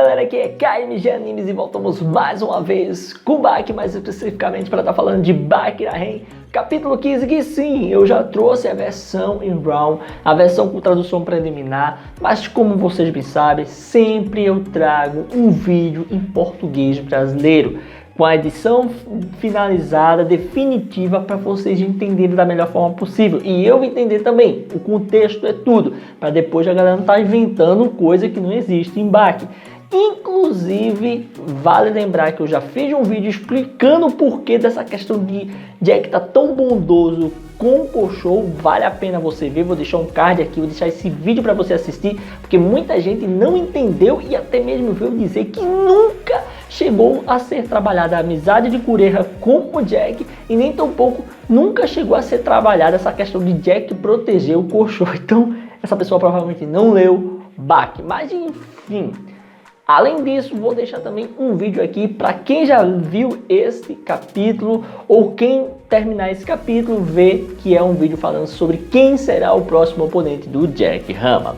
galera, aqui é KMG Animes e voltamos mais uma vez com Baki, mais especificamente para estar falando de Baki no Haren, capítulo 15, que sim, eu já trouxe a versão em RAW, a versão com tradução preliminar, mas como vocês bem sabem, sempre eu trago um vídeo em português brasileiro, com a edição finalizada, definitiva, para vocês entenderem da melhor forma possível. E eu entender também, o contexto é tudo, para depois a galera não estar inventando coisa que não existe em Baki. Inclusive, vale lembrar que eu já fiz um vídeo explicando o porquê dessa questão de Jack tá tão bondoso com o Koshou. Vale a pena você ver, vou deixar um card aqui, vou deixar esse vídeo para você assistir, porque muita gente não entendeu e até mesmo veio dizer que nunca chegou a ser trabalhada a amizade de Kureha com o Jack e nem tampouco nunca chegou a ser trabalhada essa questão de Jack proteger o Koshou. Então, essa pessoa provavelmente não leu Baki, mas enfim. Além disso, vou deixar também um vídeo aqui para quem já viu este capítulo ou quem terminar esse capítulo ver que é um vídeo falando sobre quem será o próximo oponente do Jack Rama.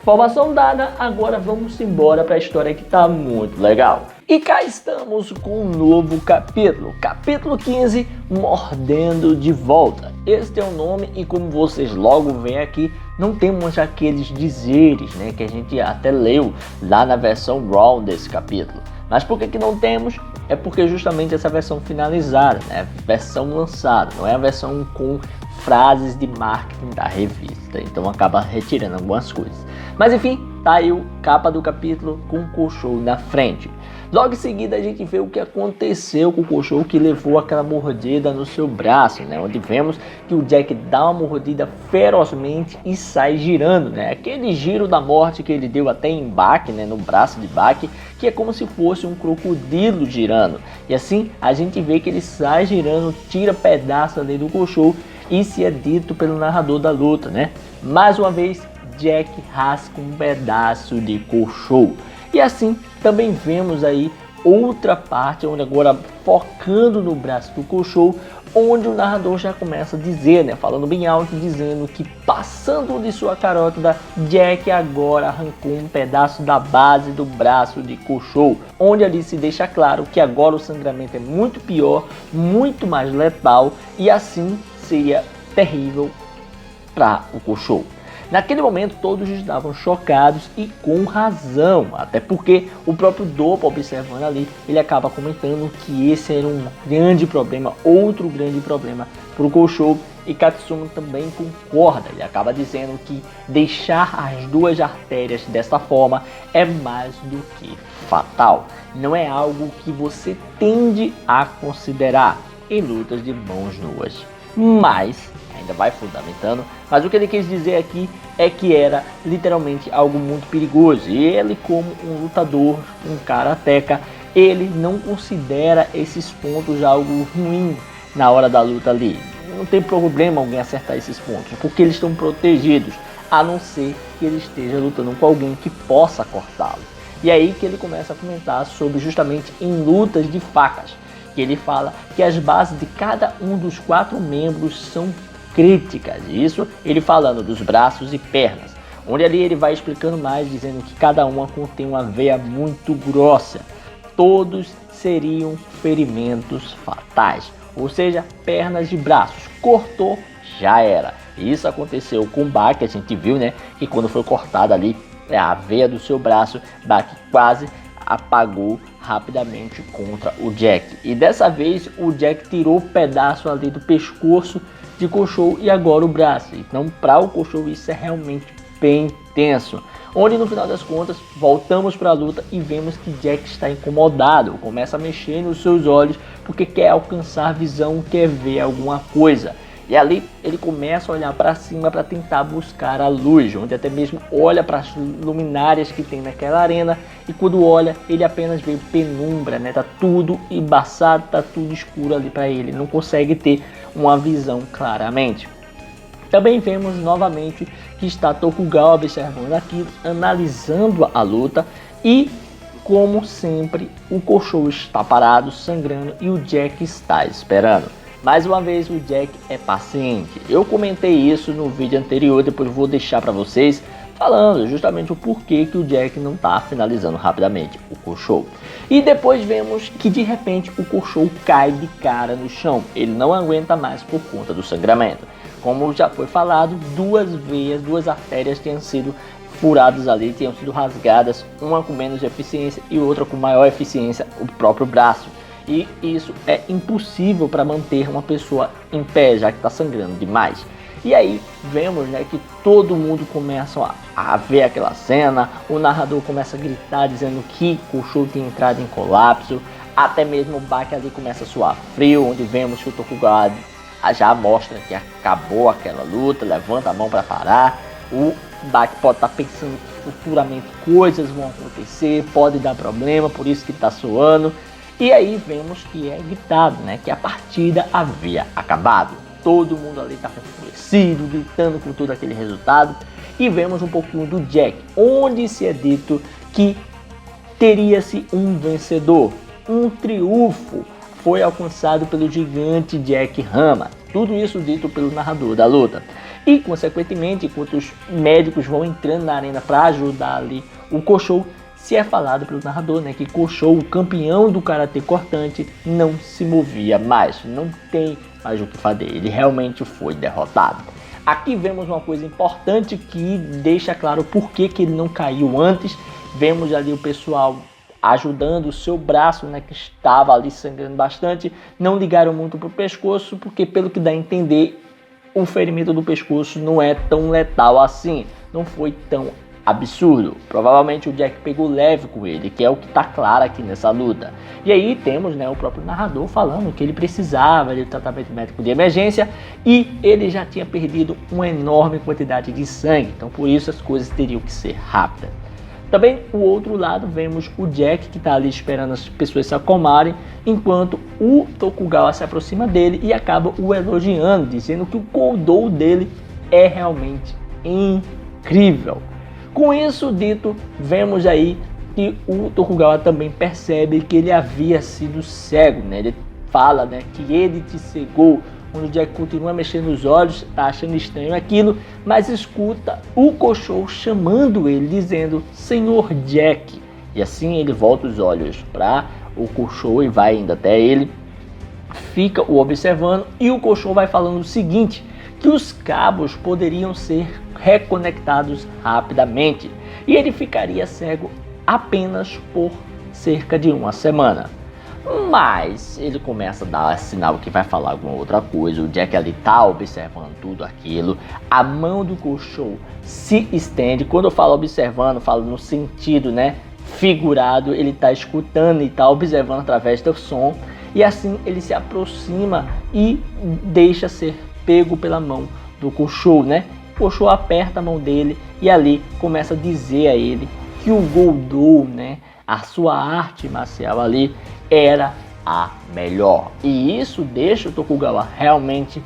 Informação dada, agora vamos embora para a história que tá muito legal. E cá estamos com um novo capítulo, capítulo 15, Mordendo de Volta. Este é o nome e como vocês logo veem aqui, não temos aqueles dizeres, né, que a gente até leu lá na versão RAW desse capítulo. Mas por que não temos? É porque justamente essa versão finalizada, né, versão lançada, não é a versão com frases de marketing da revista, então acaba retirando algumas coisas. Mas enfim, tá aí o capa do capítulo com o Koshou na frente. Logo em seguida a gente vê o que aconteceu com o Koshou que levou aquela mordida no seu braço, né? Onde vemos que o Jack dá uma mordida ferozmente e sai girando, né? Aquele giro da morte que ele deu até em Baki, né? No braço de Baki, que é como se fosse um crocodilo girando. E assim a gente vê que ele sai girando, tira pedaço ali do Koshou. Isso é dito pelo narrador da luta, né? Mais uma vez, Jack rasga um pedaço de Koshou. E assim, também vemos aí outra parte, onde agora focando no braço do Koshou, onde o narrador já começa a dizer, né? Falando bem alto, dizendo que passando de sua carótida, Jack agora arrancou um pedaço da base do braço de Koshou. Onde ali se deixa claro que agora o sangramento é muito pior, muito mais letal e assim seria terrível para o Koshou. Naquele momento todos estavam chocados e com razão, até porque o próprio Doppa, observando ali, ele acaba comentando que esse era um grande problema, outro grande problema para o Koshou, e Katsuma também concorda. Ele acaba dizendo que deixar as duas artérias dessa forma é mais do que fatal, não é algo que você tende a considerar em lutas de mãos nuas. Mas ainda vai fundamentando, mas o que ele quis dizer aqui é que era literalmente algo muito perigoso, e ele, como um lutador, um karateca, ele não considera esses pontos algo ruim na hora da luta ali. Não tem problema alguém acertar esses pontos, porque eles estão protegidos, a não ser que ele esteja lutando com alguém que possa cortá-lo. E aí que ele começa a comentar sobre justamente em lutas de facas, que ele fala que as bases de cada um dos 4 membros são críticas. Isso ele falando dos braços e pernas, onde ali ele vai explicando mais, dizendo que cada uma contém uma veia muito grossa. Todos seriam ferimentos fatais, ou seja, pernas e braços. Cortou, já era. Isso aconteceu com Baki, a gente viu, né, que quando foi cortada ali a veia do seu braço, Baki quase apagou rapidamente contra o Jack. E dessa vez o Jack tirou o pedaço ali do pescoço de Koshou e agora o braço. Então para o Koshou isso é realmente bem tenso. Onde no final das contas voltamos para a luta e vemos que Jack está incomodado. Começa a mexer nos seus olhos porque quer alcançar visão, quer ver alguma coisa. E ali ele começa a olhar para cima para tentar buscar a luz, onde até mesmo olha para as luminárias que tem naquela arena, e quando olha ele apenas vê penumbra, né? Tá tudo embaçado, tá tudo escuro ali para ele, não consegue ter uma visão claramente. Também vemos novamente que está Tokugawa observando aquilo, analisando a luta, e como sempre o Koshou está parado, sangrando, e o Jack está esperando. Mais uma vez o Jack é paciente. Eu comentei isso no vídeo anterior, depois vou deixar para vocês, falando justamente o porquê que o Jack não está finalizando rapidamente o Koshou. E depois vemos que de repente o Koshou cai de cara no chão, ele não aguenta mais por conta do sangramento. Como já foi falado, duas artérias tinham sido furadas ali, tinham sido rasgadas, uma com menos eficiência e outra com maior eficiência, o próprio braço. E isso é impossível para manter uma pessoa em pé, já que está sangrando demais. E aí vemos, né, que todo mundo começa a ver aquela cena, o narrador começa a gritar dizendo que Koshou tinha entrado em colapso, até mesmo o Baki ali começa a suar frio, onde vemos que o Tokugawa já mostra que acabou aquela luta, levanta a mão para parar. O Baki pode estar pensando que futuramente coisas vão acontecer, pode dar problema, por isso que está suando. E aí vemos que é gritado, né, que a partida havia acabado. Todo mundo ali está enfurecido, gritando com todo aquele resultado. E vemos um pouquinho do Jack, onde se é dito que teria-se um vencedor. Um triunfo foi alcançado pelo gigante Jack Hama. Tudo isso dito pelo narrador da luta. E, consequentemente, enquanto os médicos vão entrando na arena para ajudar ali o Koshou, se é falado pelo narrador, né, que Koshou, o campeão do karatê cortante, não se movia mais, não tem mais o que fazer, ele realmente foi derrotado. Aqui vemos uma coisa importante que deixa claro por que ele não caiu antes. Vemos ali o pessoal ajudando o seu braço, né, que estava ali sangrando bastante. Não ligaram muito para o pescoço, porque pelo que dá a entender, o ferimento do pescoço não é tão letal assim, não foi tão absurdo. Provavelmente o Jack pegou leve com ele, que é o que está claro aqui nessa luta. E aí temos, né, o próprio narrador falando que ele precisava de tratamento médico de emergência e ele já tinha perdido uma enorme quantidade de sangue, então por isso as coisas teriam que ser rápidas. Também o outro lado vemos o Jack que está ali esperando as pessoas se acalmarem, enquanto o Tokugawa se aproxima dele e acaba o elogiando, dizendo que o Koudou dele é realmente incrível. Com isso dito, vemos aí que o Tokugawa também percebe que ele havia sido cego, né? Ele fala, né, que ele te cegou, onde o Jack continua mexendo os olhos, tá achando estranho aquilo, mas escuta o Koshou chamando ele, dizendo Senhor Jack. E assim ele volta os olhos para o Koshou e vai indo até ele, fica o observando e o Koshou vai falando o seguinte, que os cabos poderiam ser reconectados rapidamente e ele ficaria cego apenas por cerca de uma semana. Mas ele começa a dar sinal que vai falar alguma outra coisa. O Jack ali tá observando tudo aquilo. A mão do Koshou se estende. Quando eu falo observando, falo no sentido, né, figurado. Ele tá escutando e tá observando através do som. E assim ele se aproxima e deixa ser pego pela mão do Koshou, né? O Koshou aperta a mão dele e ali começa a dizer a ele que o Goudou, né, a sua arte marcial ali era a melhor. E isso deixa o Tokugawa realmente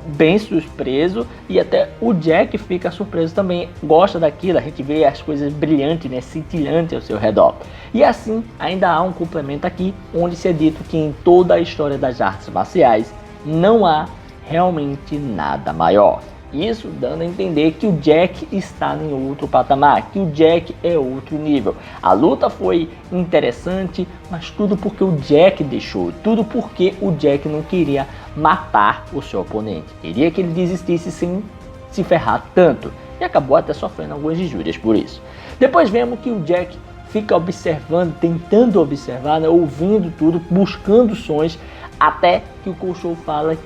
bem surpreso e até o Jack fica surpreso também, gosta daquilo, a gente vê as coisas brilhantes, né, cintilantes ao seu redor. E assim ainda há um complemento aqui, onde se é dito que em toda a história das artes marciais não há realmente nada maior. Isso dando a entender que o Jack está em outro patamar, que o Jack é outro nível. A luta foi interessante, mas tudo porque o Jack deixou, tudo porque o Jack não queria matar o seu oponente. Queria que ele desistisse sem se ferrar tanto e acabou até sofrendo algumas injúrias por isso. Depois vemos que o Jack fica observando, tentando observar, né, ouvindo tudo, buscando sons, até que o Koshou fala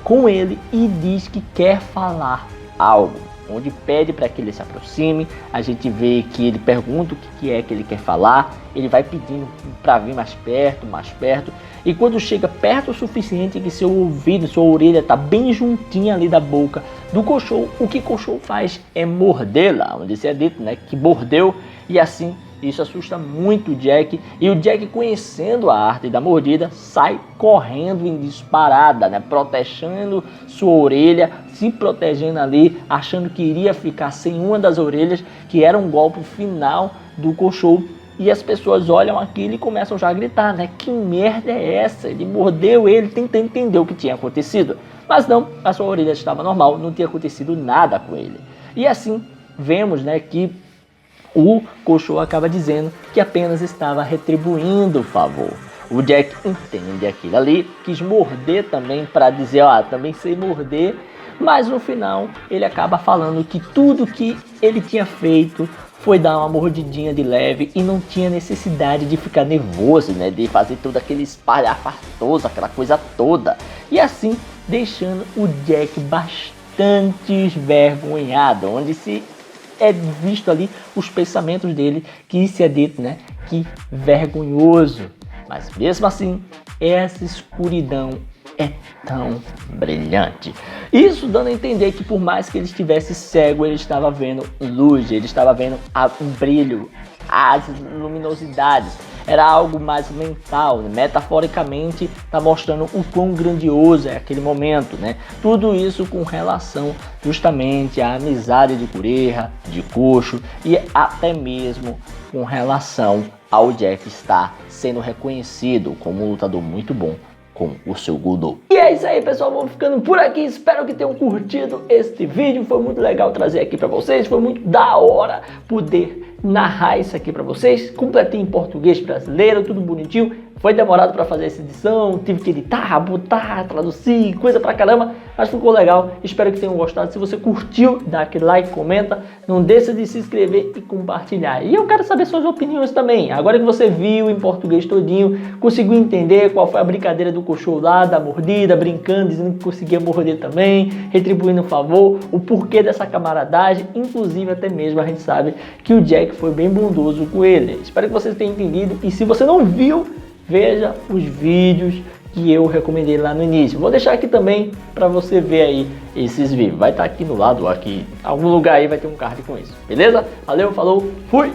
com ele e diz que quer falar algo, onde pede para que ele se aproxime. A gente vê que ele pergunta o que é que ele quer falar, ele vai pedindo para vir mais perto, e quando chega perto o suficiente que seu ouvido, sua orelha está bem juntinha ali da boca do Koshou, o que Koshou faz é mordê-la, onde se é dito, né, que mordeu, e assim isso assusta muito o Jack, e o Jack, conhecendo a arte da mordida, sai correndo em disparada, né, protegendo sua orelha, se protegendo ali, achando que iria ficar sem uma das orelhas, que era um golpe final do Koshou. E as pessoas olham aquilo e começam já a gritar, né, que merda é essa? Ele mordeu ele, tentando entender o que tinha acontecido. Mas não, a sua orelha estava normal, não tinha acontecido nada com ele. E assim, vemos, né, que o Cachorro acaba dizendo que apenas estava retribuindo o favor. O Jack entende aquilo ali, quis morder também para dizer, ó, também sei morder, mas no final ele acaba falando que tudo que ele tinha feito foi dar uma mordidinha de leve e não tinha necessidade de ficar nervoso, né, de fazer todo aquele espalhafatoso, aquela coisa toda. E assim, deixando o Jack bastante envergonhado, onde se é visto ali os pensamentos dele, que se é dito, né, que vergonhoso. Mas mesmo assim, essa escuridão é tão brilhante. Isso dando a entender que por mais que ele estivesse cego, ele estava vendo luz, ele estava vendo um brilho, as luminosidades. Era algo mais mental, né? Metaforicamente está mostrando o quão grandioso é aquele momento, né? Tudo isso com relação justamente à amizade de Kureha, de Kosho e até mesmo com relação ao Jack estar sendo reconhecido como um lutador muito bom com o seu Gudo. E é isso aí, pessoal, vamos ficando por aqui, espero que tenham curtido este vídeo, foi muito legal trazer aqui pra vocês, foi muito da hora poder narrar isso aqui pra vocês, completinho em português brasileiro, tudo bonitinho. Foi demorado para fazer essa edição, tive que editar, botar, traduzir, coisa pra caramba, mas ficou legal. Espero que tenham gostado. Se você curtiu, dá aquele like, comenta, não deixa de se inscrever e compartilhar. E eu quero saber suas opiniões também. Agora que você viu em português todinho, conseguiu entender qual foi a brincadeira do Cachorro lá, da mordida, brincando, dizendo que conseguia morder também, retribuindo o favor, o porquê dessa camaradagem, inclusive até mesmo a gente sabe que o Jack foi bem bondoso com ele. Espero que vocês tenham entendido e se você não viu, veja os vídeos que eu recomendei lá no início. Vou deixar aqui também para você ver aí esses vídeos. Vai estar aqui no lado, aqui, em algum lugar aí vai ter um card com isso. Beleza? Valeu, falou, fui!